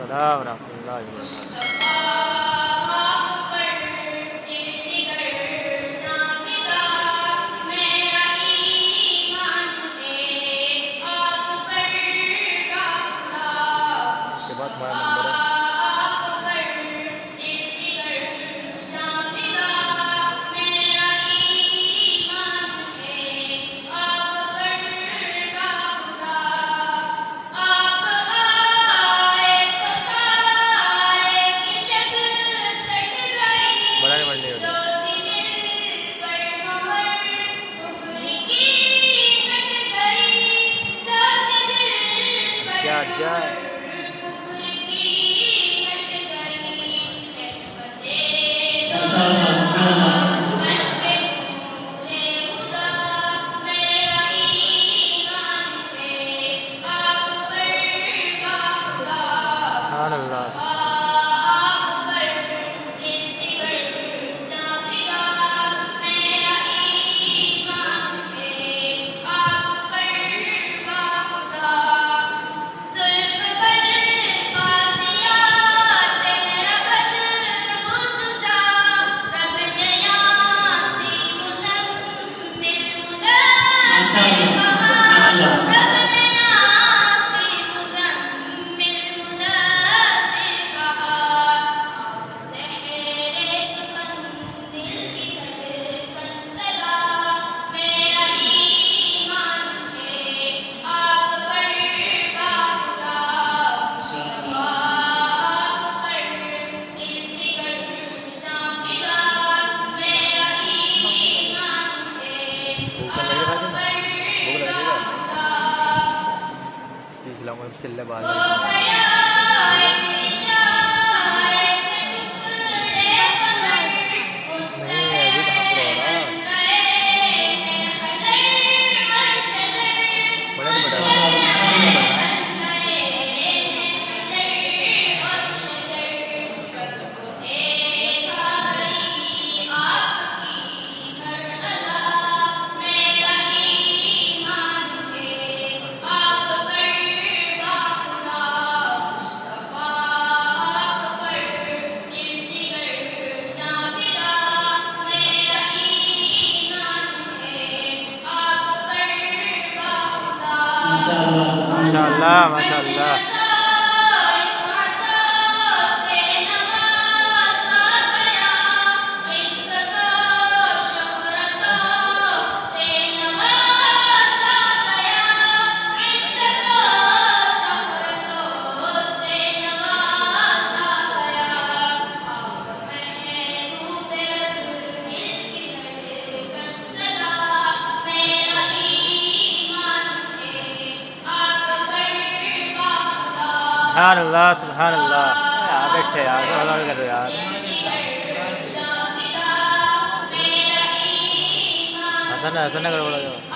अस्सलाम रहमतुल्लाहि व बरकातुहू। इसके बाद हमारा नंबर है। बड़ा नहीं बढ़ने वाला। क्या जाए सुभान अल्लाह। चिल्ले बाहर नहीं अभी कहाँ पर हो रहा बड़ा नहीं बड़ा माशाअल्लाह माशाअल्लाह। सुभान अल्लाह सुभान अल्लाह। यार बैठे यार हलाल कर दो यार। हसन हसन गड़बड़ हो जाओ।